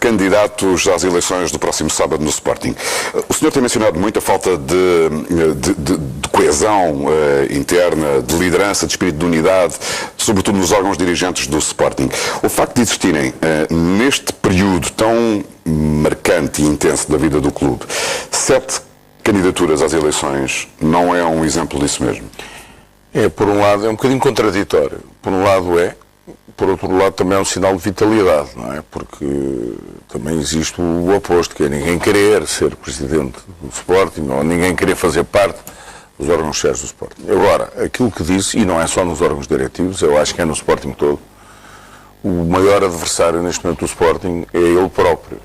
candidatos às eleições do próximo sábado no Sporting. O senhor tem mencionado muito a falta de coesão interna, de liderança, de espírito de unidade, sobretudo nos órgãos dirigentes do Sporting. O facto de existirem, neste período tão marcante e intenso da vida do clube, 7 candidaturas às eleições, não é um exemplo disso mesmo? Por um lado, é um bocadinho contraditório. Por um lado por outro lado também é um sinal de vitalidade, não é? Porque também existe o oposto, que é ninguém querer ser presidente do Sporting, ou ninguém querer fazer parte dos órgãos chefes do Sporting. Agora, aquilo que disse, e não é só nos órgãos diretivos, eu acho que é no Sporting todo, o maior adversário neste momento do Sporting é ele próprio.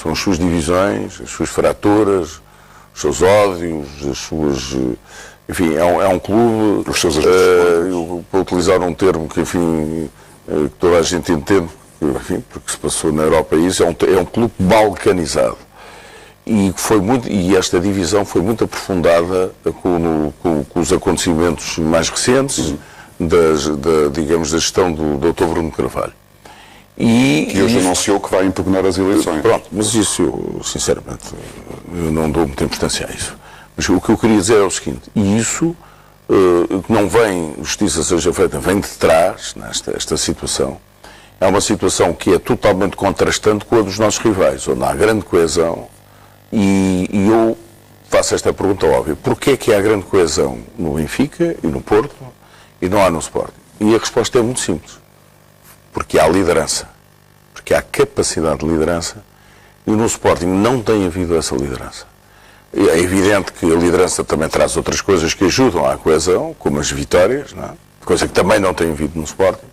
São as suas divisões, as suas fraturas, os seus ódios, as suas... Enfim, é um clube, os seus para utilizar um termo que, enfim, que toda a gente entende, enfim, porque se passou na Europa isso, é um clube balcanizado. E esta divisão foi muito aprofundada com os acontecimentos mais recentes, digamos, da gestão do Dr. Bruno Carvalho. E hoje anunciou que vai impugnar as eleições. Pronto, mas isso, eu, sinceramente, eu não dou muita importância a isso. Mas o que eu queria dizer é o seguinte, e isso que não vem, justiça seja feita, vem de trás, esta situação, é uma situação que é totalmente contrastante com a dos nossos rivais, onde há grande coesão, e eu faço esta pergunta óbvia, porquê é que há grande coesão no Benfica e no Porto, e não há no Sporting? E a resposta é muito simples, porque há liderança, porque há capacidade de liderança, e no Sporting não tem havido essa liderança. É evidente que a liderança também traz outras coisas que ajudam à coesão, como as vitórias, não é? Coisa que também não tem havido no Sporting.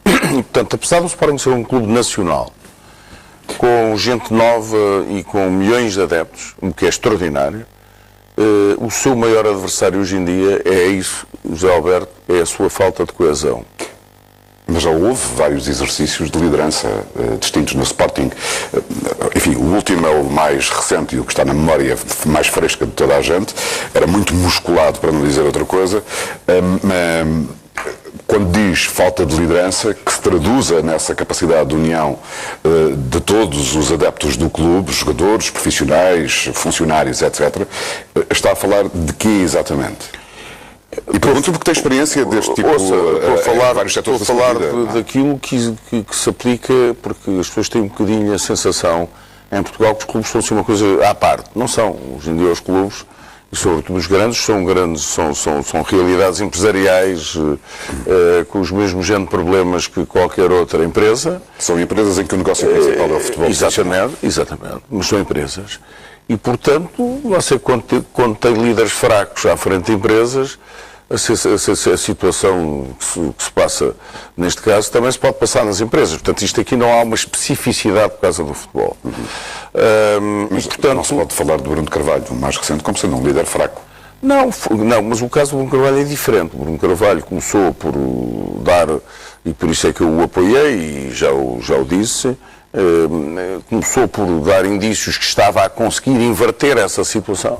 E, portanto, apesar do Sporting ser um clube nacional, com gente nova e com milhões de adeptos, o que é extraordinário, o seu maior adversário hoje em dia é isso, José Alberto, é a sua falta de coesão. Mas já houve vários exercícios de liderança distintos no Sporting. Enfim, o último é o mais recente e o que está na memória mais fresca de toda a gente. Era muito musculado, para não dizer outra coisa. Quando diz falta de liderança, que se traduza nessa capacidade de união de todos os adeptos do clube, jogadores, profissionais, funcionários, etc., está a falar de quê exatamente? E pergunto porque tem experiência deste tipo em vários setores da falar vida, daquilo que se aplica, porque as pessoas têm um bocadinho a sensação em Portugal que os clubes são assim uma coisa à parte. Não são. Hoje em dia os clubes, e sobretudo os grandes, são realidades empresariais com os mesmos género de problemas que qualquer outra empresa. São empresas em que o negócio principal é o futebol. Exatamente, mas são empresas. E, portanto, você, quando tem líderes fracos à frente de empresas, a situação que se passa, neste caso, também se pode passar nas empresas. Portanto, isto aqui não há uma especificidade por causa do futebol. Mas, portanto, não se pode falar do Bruno Carvalho, o mais recente, como sendo um líder fraco. Não, mas o caso do Bruno Carvalho é diferente. O Bruno Carvalho começou por dar, e por isso é que eu o apoiei, e já o disse, começou por dar indícios que estava a conseguir inverter essa situação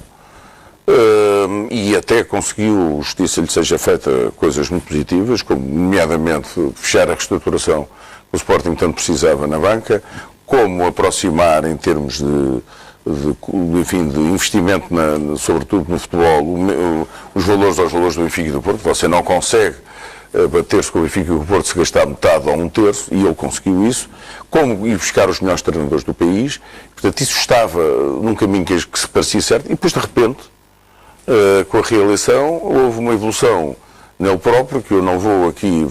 e até conseguiu, justiça lhe seja feita, coisas muito positivas, como nomeadamente fechar a reestruturação que o Sporting tanto precisava na banca, como aproximar em termos de investimento, sobretudo no futebol, os valores aos valores do Benfica e do Porto. Você não consegue bater-se com o Benfica e o Porto se gastar metade ou um terço, e ele conseguiu isso, como ir buscar os melhores treinadores do país. Portanto, isso estava num caminho que se parecia certo, e depois, de repente, com a reeleição, houve uma evolução nele próprio, que eu não vou aqui,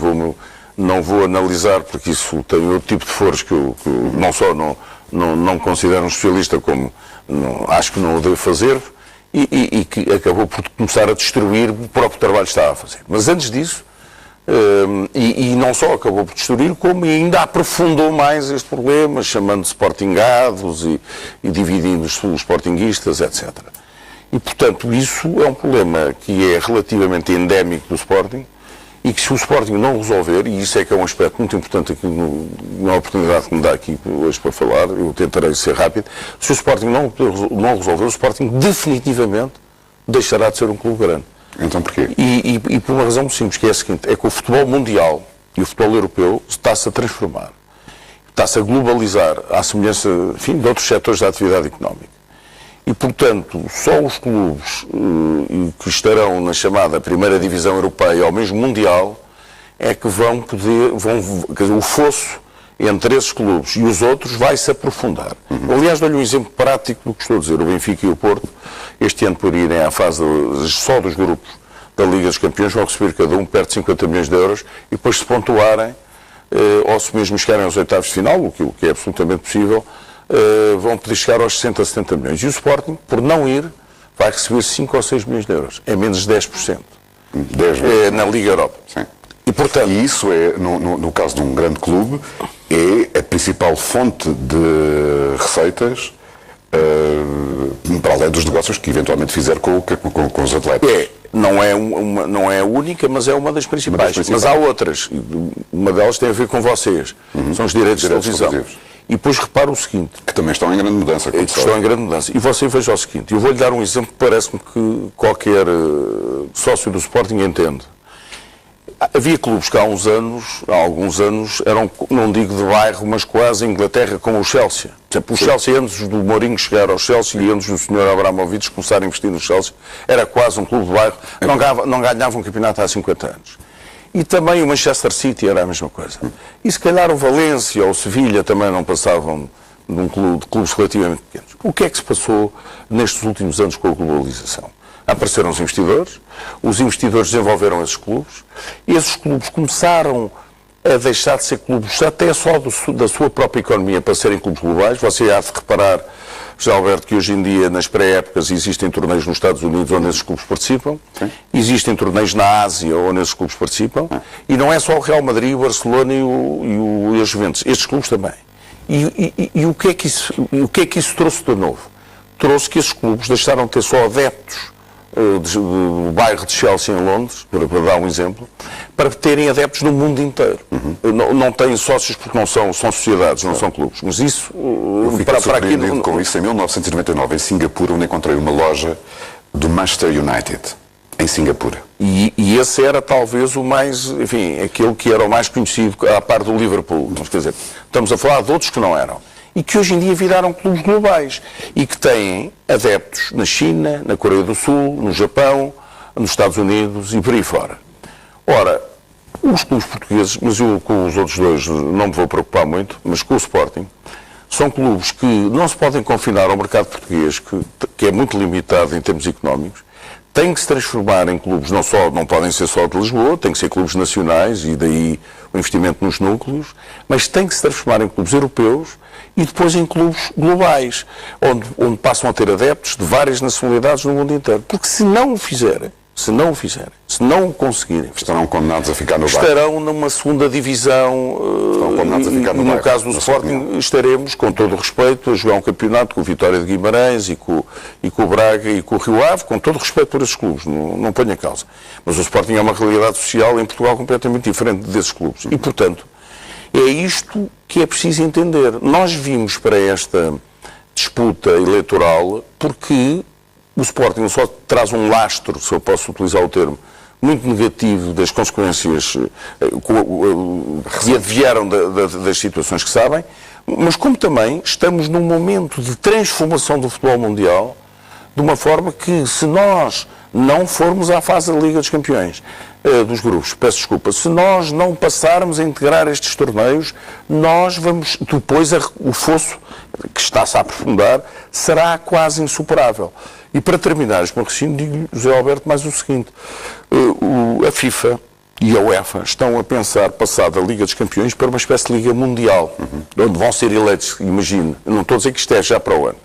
não vou analisar, porque isso tem outro tipo de foros que eu não só não considero um especialista, como acho que não o devo fazer, e que acabou por começar a destruir o próprio trabalho que estava a fazer. Mas antes disso, e não só acabou por destruir, como ainda aprofundou mais este problema, chamando de sportingados e dividindo os sportinguistas, etc. E, portanto, isso é um problema que é relativamente endémico do Sporting, e que se o Sporting não resolver, e isso é que é um aspecto muito importante aqui na oportunidade que me dá aqui hoje para falar, eu tentarei ser rápido, se o Sporting não resolver, o Sporting definitivamente deixará de ser um clube grande. Então porquê? E por uma razão muito simples, que é a seguinte, é que o futebol mundial e o futebol europeu está-se a transformar. está-se a globalizar à semelhança, enfim, de outros setores da atividade económica. E, portanto, só os clubes que estarão na chamada primeira divisão europeia ou mesmo mundial é que vão poder, quer dizer, o fosso entre esses clubes e os outros vai-se aprofundar. Aliás, dou-lhe um exemplo prático do que estou a dizer. O Benfica e o Porto, este ano por irem à fase só dos grupos da Liga dos Campeões, vão receber cada um perto de 50 milhões de euros e depois se pontuarem, ou se mesmo chegarem aos oitavos de final, o que é absolutamente possível, vão poder chegar aos 60 a 70 milhões. E o Sporting, por não ir, vai receber 5 ou 6 milhões de euros. É menos de 10%. 10 na Liga Europa. Sim. E, portanto, E isso é, no caso de um grande clube, é a principal fonte de receitas para além dos negócios que eventualmente fizer com os atletas. não é a única, mas é uma das principais. Mas há outras. Uma delas tem a ver com vocês. São os direitos de televisão. televisivos. E depois repara o seguinte. Que também estão em grande mudança. Que estão em grande mudança. E você veja o seguinte. Eu vou-lhe dar um exemplo que parece-me que qualquer sócio do Sporting entende. Havia clubes que há alguns anos, eram, não digo de bairro, mas quase em Inglaterra, como o Chelsea. Por exemplo, o Chelsea, antes do Mourinho chegar ao Chelsea e antes do Sr. Abramovich começar a investir no Chelsea, era quase um clube de bairro, não ganhava um campeonato há 50 anos. E também o Manchester City era a mesma coisa. E se calhar o Valência ou o Sevilha também não passavam de clubes relativamente pequenos. O que é que se passou nestes últimos anos com a globalização? Apareceram os investidores desenvolveram esses clubes começaram a deixar de ser clubes até só da sua própria economia para serem clubes globais. Você há de reparar, José Alberto, que hoje em dia nas pré-épocas existem torneios nos Estados Unidos onde esses clubes participam, existem torneios na Ásia onde esses clubes participam, e não é só o Real Madrid, o Barcelona e a Juventus, estes clubes também. E o que é que isso trouxe de novo? Trouxe que esses clubes deixaram de ter só adeptos do bairro de Chelsea em Londres, para dar um exemplo, para terem adeptos no mundo inteiro. Não têm sócios porque não são sociedades, não são clubes. Mas isso, para aqui com isso, em 1999, em Singapura, onde encontrei uma loja do Manchester United, em Singapura. E esse era talvez o mais, enfim, aquele que era o mais conhecido, à par do Liverpool. Quer dizer, estamos a falar de outros que não eram. E que hoje em dia viraram clubes globais e que têm adeptos na China, na Coreia do Sul, no Japão, nos Estados Unidos e por aí fora. Ora, os clubes portugueses, mas eu com os outros dois não me vou preocupar muito, mas com o Sporting, são clubes que não se podem confinar ao mercado português, que é muito limitado em termos económicos, têm que se transformar em clubes, não podem ser só de Lisboa, têm que ser clubes nacionais e daí o investimento nos núcleos, mas têm que se transformar em clubes europeus e depois em clubes globais, onde passam a ter adeptos de várias nacionalidades no mundo inteiro. Porque se não o conseguirem, estarão condenados a ficar no bairro. Estarão numa segunda divisão, no caso do Sporting, estaremos, com todo o respeito, a jogar um campeonato com o Vitória de Guimarães e com o Braga e com o Rio Ave, com todo o respeito por esses clubes, não ponho a causa. Mas o Sporting é uma realidade social em Portugal completamente diferente desses clubes. E, portanto, é isto que é preciso entender. Nós vimos para esta disputa eleitoral porque o Sporting só traz um lastro, se eu posso utilizar o termo, muito negativo das consequências que advieram das situações que sabem, mas como também estamos num momento de transformação do futebol mundial, de uma forma que, se nós não formos à fase da Liga dos Campeões, dos grupos, peço desculpa, se nós não passarmos a integrar estes torneios, nós vamos, depois o fosso que está-se a aprofundar será quase insuperável. E para terminar este meu raciocínio, digo-lhe, José Alberto, mais o seguinte, a FIFA e a UEFA estão a pensar passar da Liga dos Campeões para uma espécie de Liga Mundial, onde vão ser eleitos, imagino, não estou a dizer que isto é já para o ano,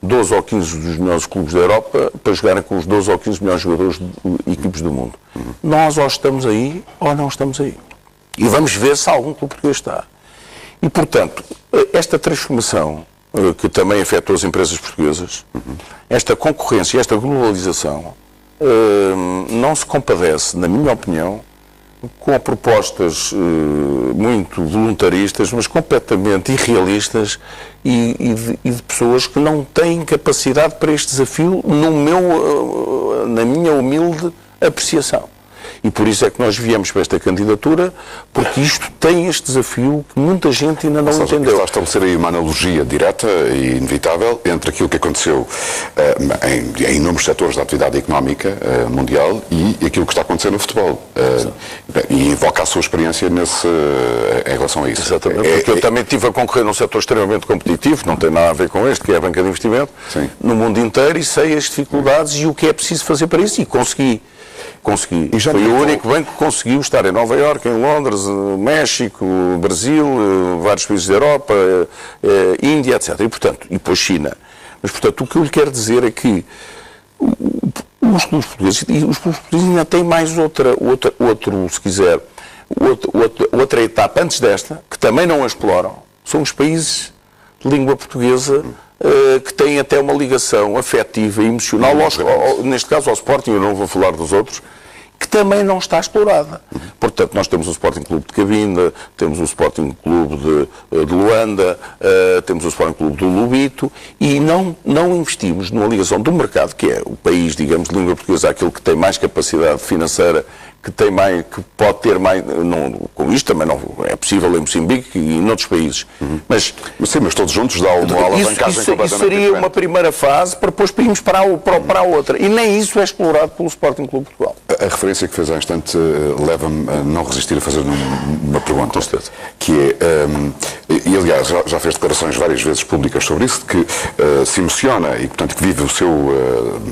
12 ou 15 dos melhores clubes da Europa para jogarem com os 12 ou 15 melhores jogadores de equipes do mundo. Nós ou estamos aí ou não estamos aí. E vamos ver se algum clube português está. E, portanto, esta transformação que também afetou as empresas portuguesas, esta concorrência, esta globalização, não se compadece, na minha opinião, com propostas muito voluntaristas, mas completamente irrealistas e de pessoas que não têm capacidade para este desafio, na minha humilde apreciação. E por isso é que nós viemos para esta candidatura, porque isto tem este desafio que muita gente ainda não entendeu. Está a estabelecer aí uma analogia direta e inevitável entre aquilo que aconteceu em inúmeros setores da atividade económica mundial e aquilo que está a acontecer no futebol. E invoca a sua experiência em relação a isso. Exatamente, porque eu também estive a concorrer num setor extremamente competitivo, não tem nada a ver com este, que é a banca de investimento, Sim. no mundo inteiro, e sei as dificuldades e o que é preciso fazer para isso, e consegui. E já Foi o único banco que conseguiu estar em Nova Iorque, em Londres, México, Brasil, vários países da Europa, Índia, etc. E, portanto, e depois China. Mas, portanto, o que eu lhe quero dizer é que os clubes portugueses ainda têm mais outro, se quiser, outra etapa antes desta, que também não a exploram, são os países de língua portuguesa que têm até uma ligação afetiva e emocional, neste caso ao Sporting, eu não vou falar dos outros, que também não está explorada. Portanto, nós temos o Sporting Clube de Cabinda, temos o Sporting Clube de Luanda, temos o Sporting Clube do Lubito, e não investimos numa ligação do mercado, que é o país, digamos, de língua portuguesa, aquele que tem mais capacidade financeira, que pode ter mais, com isto também não é possível em Moçambique e noutros países. Mas todos juntos dá uma alavancagem completamente isso seria diferente. uma primeira fase para depois irmos para a outra. E nem isso é explorado pelo Sporting Clube de Portugal. A referência que fez há instante leva-me a não resistir a fazer uma pergunta. Com certeza. Que é, e aliás já fez declarações várias vezes públicas sobre isso, de que se emociona e portanto que vive o seu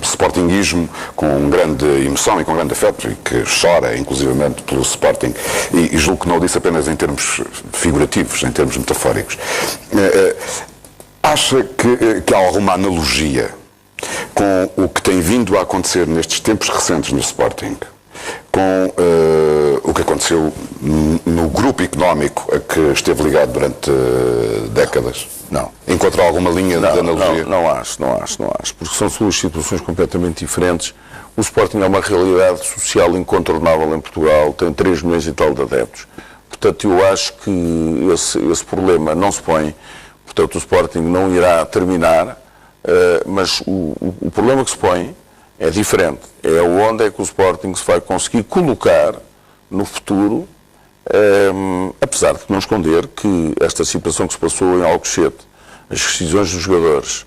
sportinguismo com grande emoção e com grande afeto e que chora inclusivamente pelo Sporting, e julgo que não o disse apenas em termos figurativos, em termos metafóricos. Acha que há alguma analogia com o que tem vindo a acontecer nestes tempos recentes no Sporting, com o que aconteceu no grupo económico a que esteve ligado durante décadas? Não. Encontra alguma linha de analogia? Não acho, porque são duas situações completamente diferentes. O Sporting é uma realidade social incontornável em Portugal, tem 3 milhões e tal de adeptos. Portanto, eu acho que esse problema não se põe. Portanto, o Sporting não irá terminar, mas o problema que se põe é diferente. É onde é que o Sporting se vai conseguir colocar no futuro, apesar de não esconder que esta situação que se passou em Alcochete, as rescisões dos jogadores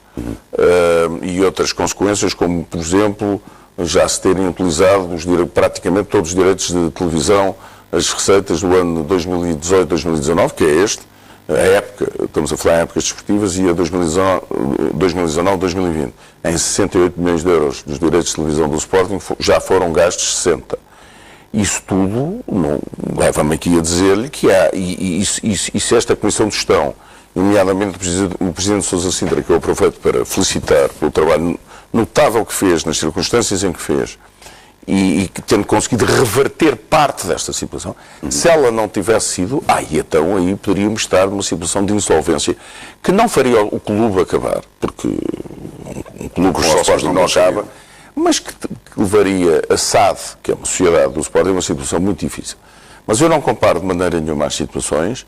e outras consequências, como, por exemplo, já se terem utilizado praticamente todos os direitos de televisão, as receitas do ano 2018-2019, que é este, a época, estamos a falar em épocas desportivas, e a 2019-2020, em 68 milhões de euros dos direitos de televisão do Sporting, já foram gastos 60. Isso tudo leva-me aqui a dizer-lhe que há, e se esta Comissão de Gestão, nomeadamente o Presidente Sousa Sintra, que eu aproveito para felicitar pelo trabalho notável que fez, nas circunstâncias em que fez, e tendo conseguido reverter parte desta situação, se ela não tivesse sido, então aí poderíamos estar numa situação de insolvência que não faria o clube acabar, porque um clube com o Sporting não acaba, mas que levaria a SAD, que é uma sociedade do Sporting, a uma situação muito difícil. Mas eu não comparo de maneira nenhuma as situações,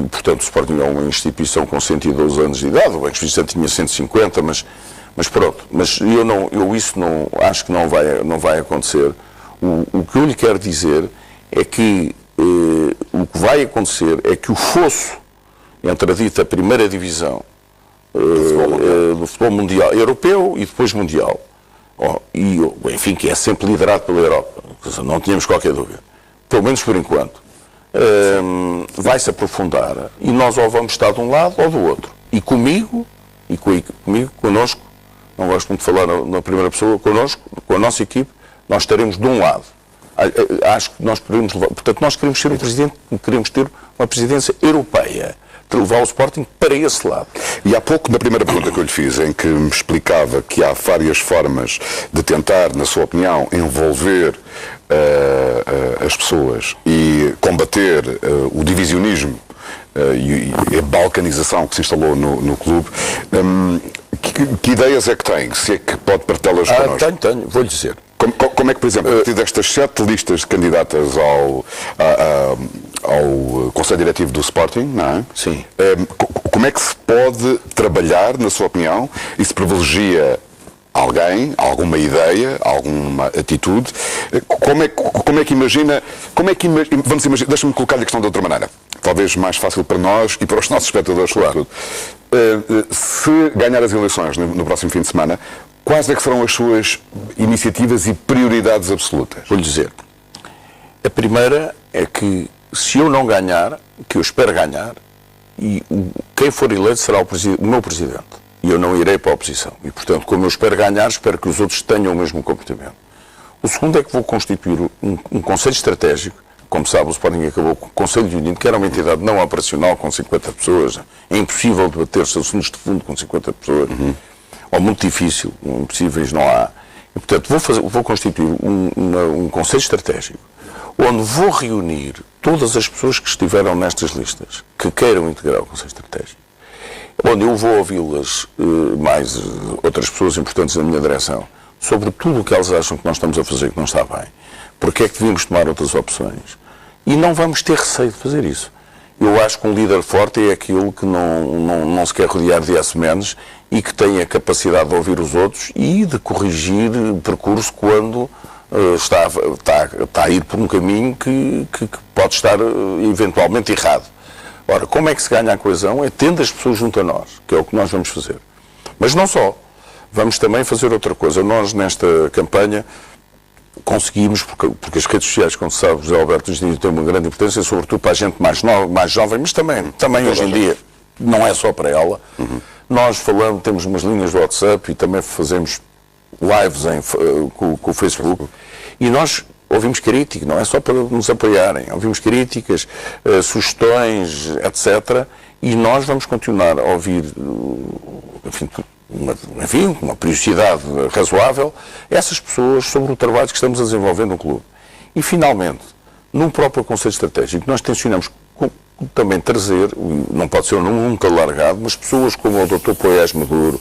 portanto o Sporting é uma instituição com 112 anos de idade, o Banco Vicente tinha 150, mas pronto, mas eu isso não acho que não vai acontecer. O que eu lhe quero dizer é que o que vai acontecer é que o fosso entre a dita primeira divisão do futebol mundial, europeu e depois mundial, e o Benfica, que é sempre liderado pela Europa, não tínhamos qualquer dúvida, pelo menos por enquanto, vai-se aprofundar e nós ou vamos estar de um lado ou do outro. E comigo, connosco, não gosto muito de falar na primeira pessoa, connosco, com a nossa equipe, nós estaremos de um lado. Acho que nós podemos levar, portanto, nós queremos ser queremos ter uma presidência europeia, de levar o Sporting para esse lado. E há pouco, na primeira pergunta que eu lhe fiz, em que me explicava que há várias formas de tentar, na sua opinião, envolver as pessoas e combater o divisionismo e a balcanização que se instalou no clube, que ideias é que tem? Se é que pode partilhá-las connosco? Tenho, vou-lhe dizer. Como é que, por exemplo, a partir destas 7 listas de candidatas ao Conselho Diretivo do Sporting, não é? Sim. Como é que se pode trabalhar, na sua opinião, e se privilegia alguém, alguma ideia, alguma atitude. Como é que imagina, vamos imaginar, deixa-me colocar-lhe a questão de outra maneira, talvez mais fácil para nós e para os nossos espectadores, sobretudo. Se ganhar as eleições no próximo fim de semana, quais é que serão as suas iniciativas e prioridades absolutas? Vou-lhe dizer. A primeira é que, se eu não ganhar, que eu espero ganhar, e quem for eleito será o meu presidente. E eu não irei para a oposição. E, portanto, como eu espero ganhar, espero que os outros tenham o mesmo comportamento. O segundo é que vou constituir um conselho estratégico. Como sabe, o Sporting acabou com o Conselho de União, que era uma entidade não operacional com 50 pessoas. É impossível debater-se assuntos de fundo com 50 pessoas. Ou muito difícil, impossíveis não há. E, portanto, vou constituir um conselho estratégico, onde vou reunir todas as pessoas que estiveram nestas listas, que queiram integrar o Conselho Estratégico, onde eu vou ouvi-las, mais outras pessoas importantes na minha direção, sobre tudo o que elas acham que nós estamos a fazer que não está bem, porque é que devíamos tomar outras opções. E não vamos ter receio de fazer isso. Eu acho que um líder forte é aquele que não se quer rodear de yes-menos e que tem a capacidade de ouvir os outros e de corrigir o percurso quando está a ir por um caminho que pode estar eventualmente errado. Ora, como é que se ganha a coesão? É tendo as pessoas junto a nós, que é o que nós vamos fazer. Mas não só. Vamos também fazer outra coisa. Nós, nesta campanha, conseguimos, porque as redes sociais, como se sabe, José Alberto, têm uma grande importância, sobretudo para a gente mais nova, mais jovem, mas também hoje em dia, não é só para ela. Nós falamos, temos umas linhas do WhatsApp e também fazemos lives com o Facebook, e nós ouvimos críticas, não é só para nos apoiarem, ouvimos críticas, sugestões, etc. E nós vamos continuar a ouvir, uma periodicidade razoável, essas pessoas sobre o trabalho que estamos a desenvolver no clube. E, finalmente, no próprio Conselho Estratégico, nós tencionamos também trazer, não pode ser nunca largado, mas pessoas como o Dr. Poiás Maduro,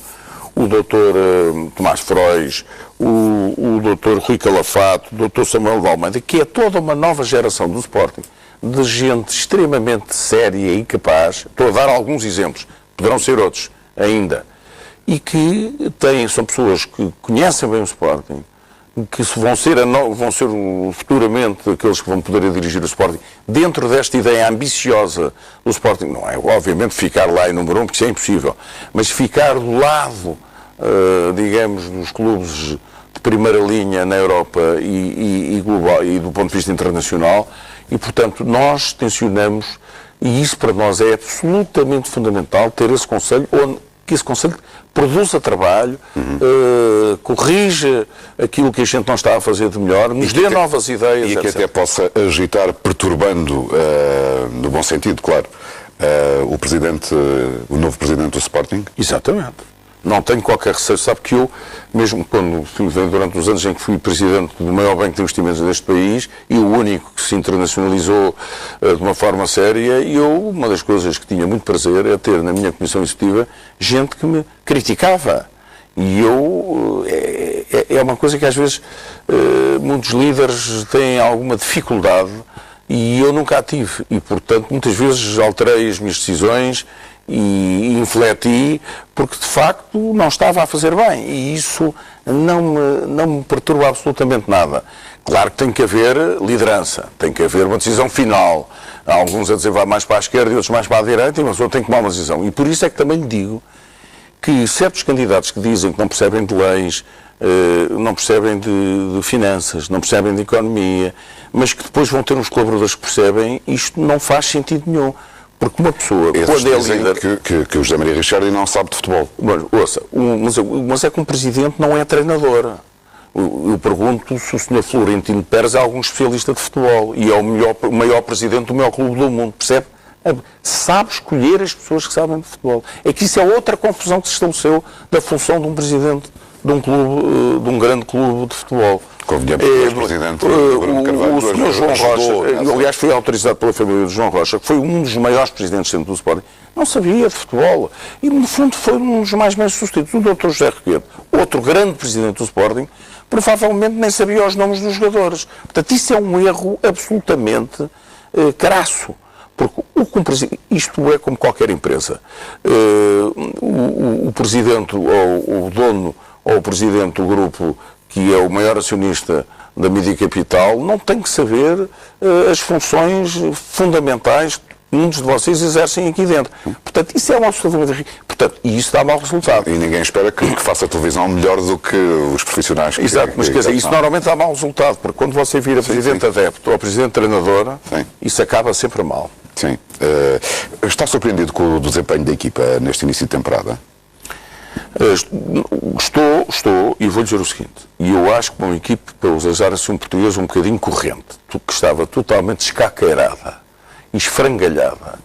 o Dr. Tomás Frois, o Dr. Rui Calafato, o Dr. Samuel de Almeida, que é toda uma nova geração do Sporting, de gente extremamente séria e capaz. Estou a dar alguns exemplos, poderão ser outros ainda, e que são pessoas que conhecem bem o Sporting, que vão ser futuramente aqueles que vão poder dirigir o Sporting dentro desta ideia ambiciosa do Sporting. Não é, obviamente, ficar lá em número 1, porque isso é impossível, mas ficar do lado, digamos, dos clubes de primeira linha na Europa e global, e do ponto de vista internacional, e, portanto, nós tencionamos, e isso para nós é absolutamente fundamental, ter esse Conselho, que esse Conselho produza trabalho, corrija aquilo que a gente não está a fazer de melhor, nos dê novas ideias, e que até possa agitar, perturbando, no bom sentido, claro, o novo presidente do Sporting. Exatamente. Não tenho qualquer receio. Sabe que eu, mesmo durante os anos em que fui presidente do maior banco de investimentos deste país, e o único que se internacionalizou de uma forma séria, uma das coisas que tinha muito prazer é ter na minha comissão executiva gente que me criticava. E é uma coisa que às vezes muitos líderes têm alguma dificuldade, e eu nunca a tive. E, portanto, muitas vezes alterei as minhas decisões e infleti, porque de facto não estava a fazer bem, e isso não me perturba absolutamente nada. Claro que tem que haver liderança, tem que haver uma decisão final. Há alguns a dizer vai mais para a esquerda e outros mais para a direita, mas eu tenho que tomar uma decisão. E por isso é que também lhe digo que certos candidatos que dizem que não percebem de leis, não percebem de finanças, não percebem de economia, mas que depois vão ter uns colaboradores que percebem, isto não faz sentido nenhum. Porque uma pessoa, quando é líder... que o José Maria Ricciardi não sabe de futebol. Ouça, mas é que um presidente não é treinador. Eu pergunto se o Sr. Florentino Pérez é algum especialista de futebol e é o maior presidente do maior clube do mundo, percebe? Sabe escolher as pessoas que sabem de futebol. É que isso é outra confusão que se estabeleceu da função de um presidente de um clube, de um grande clube de futebol. Convenhamos que o presidente o Sr. João Rocha, aliás foi autorizado pela família de João Rocha, que foi um dos maiores presidentes sempre do Sporting, não sabia de futebol. E no fundo foi um dos mais bem sucedidos. O Dr. José Requeiro, outro grande presidente do Sporting, provavelmente nem sabia os nomes dos jogadores. Portanto, isso é um erro absolutamente crasso. Porque isto é como qualquer empresa. O presidente ou o dono ou o presidente do grupo, que é o maior acionista da Mídia Capital, não tem que saber as funções fundamentais que muitos de vocês exercem aqui dentro. Portanto, isso é um absolutamente... Portanto, e isso dá mau resultado. E ninguém espera que faça televisão melhor do que os profissionais. Exato, mas quer dizer, isso normalmente dá mau resultado, porque quando você vira presidente adepto ou presidente treinador, isso acaba sempre mal. Sim. Está surpreendido com o desempenho da equipa neste início de temporada? Estou, e vou dizer o seguinte, e eu acho que uma equipe, para usar assim um português um bocadinho corrente, que estava totalmente escaqueirada, esfrangalhada,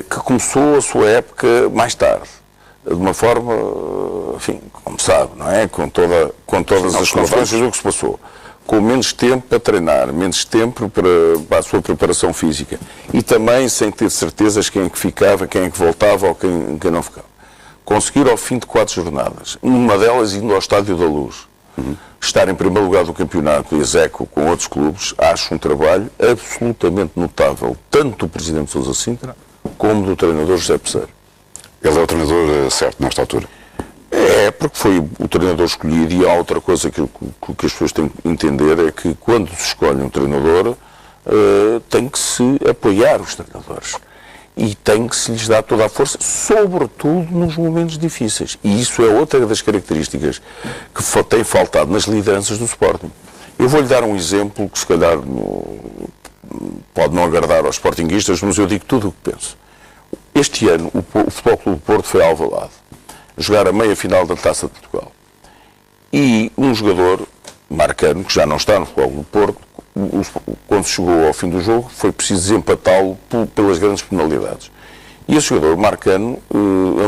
que começou a sua época mais tarde, de uma forma, enfim, como sabe, não é? Com todas as consequências do que se passou. Com menos tempo para treinar, menos tempo para a sua preparação física. E também sem ter certezas quem é que ficava, quem é que voltava ou quem não ficava. Conseguir ao fim de 4 jornadas, numa delas indo ao Estádio da Luz, estar em primeiro lugar do campeonato e execo com outros clubes, acho um trabalho absolutamente notável, tanto do Presidente Sousa Sintra, como do treinador José Peseiro. Ele é o treinador certo nesta altura? É, porque foi o treinador escolhido, e há outra coisa que as pessoas têm que entender, é que quando se escolhe um treinador, tem que se apoiar os treinadores. E tem que se lhes dar toda a força, sobretudo nos momentos difíceis. E isso é outra das características que tem faltado nas lideranças do Sporting. Eu vou-lhe dar um exemplo que se calhar pode não agradar aos sportinguistas, mas eu digo tudo o que penso. Este ano o Futebol Clube do Porto foi ao Alvalade jogar a meia-final da Taça de Portugal. E um jogador, Marcano, que já não está no Futebol Clube do Porto, quando chegou ao fim do jogo, foi preciso desempatá-lo pelas grandes penalidades. E esse jogador, Marcano,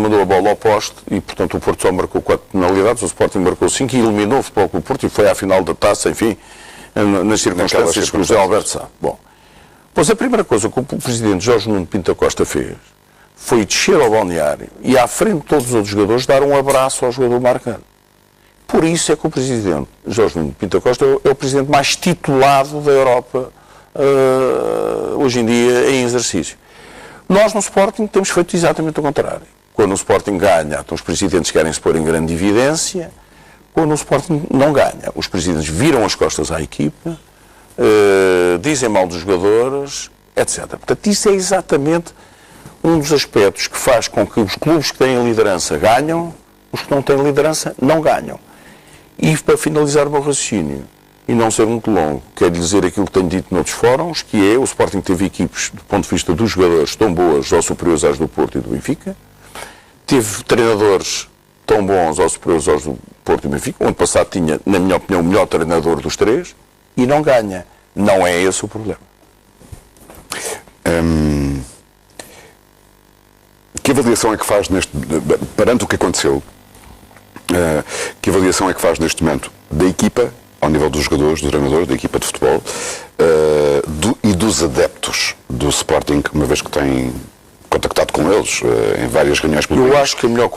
mandou a bola ao poste e, portanto, o Porto só marcou 4 penalidades, o Sporting marcou 5 e eliminou o Futebol Clube do Porto e foi à final da Taça, enfim, nas circunstâncias que o José Alberto sabe. Bom, pois a primeira coisa que o presidente Jorge Nuno Pinto da Costa fez foi descer ao balneário e, à frente de todos os outros jogadores, dar um abraço ao jogador Marcano. Por isso é que o presidente Jorge Nuno Pinto da Costa é o presidente mais titulado da Europa hoje em dia em exercício. Nós no Sporting temos feito exatamente o contrário. Quando o Sporting ganha, então os presidentes querem se pôr em grande evidência. Quando o Sporting não ganha, os presidentes viram as costas à equipa, dizem mal dos jogadores, etc. Portanto, isso é exatamente um dos aspectos que faz com que os clubes que têm liderança ganham, os que não têm liderança não ganham. E para finalizar o meu raciocínio, e não ser muito longo, quero dizer aquilo que tenho dito noutros fóruns, que é o Sporting teve equipes, do ponto de vista dos jogadores, tão boas ou superiores às do Porto e do Benfica, teve treinadores tão bons ou superiores aos do Porto e do Benfica, o ano passado tinha, na minha opinião, o melhor treinador dos 3, e não ganha. Não é esse o problema. Que avaliação é que faz perante o que aconteceu, que avaliação é que faz neste momento da equipa, ao nível dos jogadores, do treinador, da equipa de futebol, e dos adeptos do Sporting, uma vez que tem contactado com eles em várias reuniões públicas? Eu acho que a melhor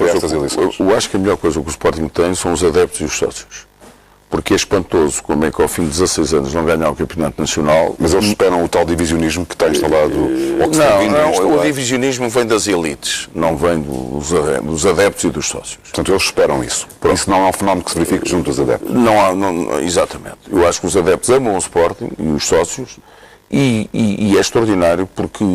coisa que o Sporting tem são os adeptos e os sócios. Porque é espantoso como é que ao fim de 16 anos não ganhar o Campeonato Nacional. Mas eles esperam o tal divisionismo que está instalado? Não, o divisionismo vem das elites, não vem dos adeptos e dos sócios. Portanto, eles esperam isso. Isso não é um fenómeno que se verifica junto dos adeptos? Não, exatamente. Eu acho que os adeptos amam o Sporting e os sócios, e é extraordinário porque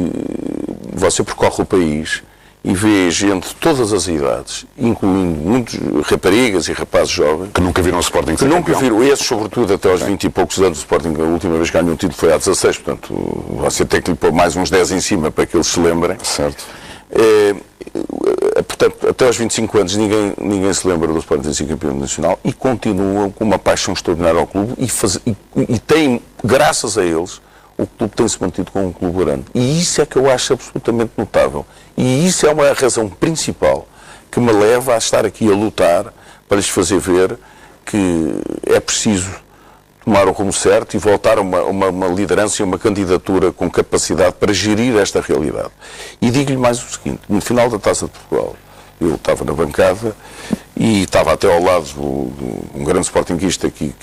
você percorre o país e vê gente de todas as idades, incluindo muitos raparigas e rapazes jovens, que nunca viram o Sporting ser nunca viram, esses sobretudo até aos 20 e poucos anos. O Sporting, a última vez que ganhou um título foi há 16, portanto você tem que lhe pôr mais uns 10 em cima para que eles se lembrem. Certo. Portanto, até aos 25 anos ninguém se lembra do Sporting ter sido campeão nacional, e continuam com uma paixão extraordinária ao clube, e têm, graças a eles, o clube tem-se mantido como um clube grande. E isso é que eu acho absolutamente notável. E isso é uma razão principal que me leva a estar aqui a lutar para lhes fazer ver que é preciso tomar o rumo certo e voltar a uma liderança e uma candidatura com capacidade para gerir esta realidade. E digo-lhe mais o seguinte: no final da Taça de Portugal, eu estava na bancada e estava até ao lado de um grande sportinguista que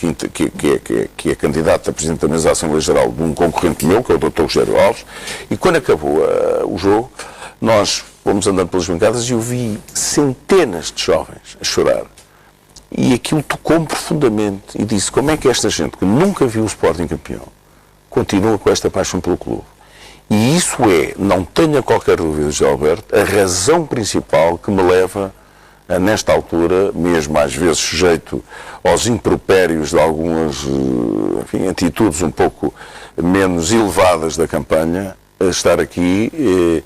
é candidato a Presidente da Mesa da Assembleia Geral de um concorrente meu, que é o Dr. Rogério Alves, e quando acabou o jogo, nós fomos andando pelas bancadas e eu vi centenas de jovens a chorar, E aquilo tocou-me profundamente e disse como é que esta gente que nunca viu o Sporting campeão continua com esta paixão pelo clube. E isso é, não tenha qualquer dúvida, José Alberto, a razão principal que me leva a, nesta altura, mesmo às vezes sujeito aos impropérios de algumas enfim, atitudes um pouco menos elevadas da campanha, a estar aqui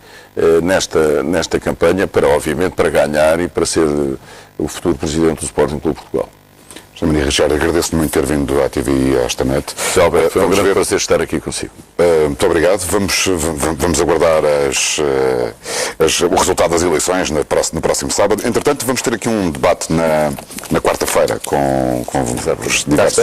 nesta campanha para, obviamente, para ganhar e para ser o futuro presidente do Sporting Clube de Portugal. Sr. Maria Richard, agradeço muito ter vindo à TV e a esta noite. José Alberto, foi um grande prazer estar aqui consigo. Muito obrigado. Vamos aguardar o resultado das eleições no próximo sábado. Entretanto, vamos ter aqui um debate na quarta-feira com os diversos candidatos.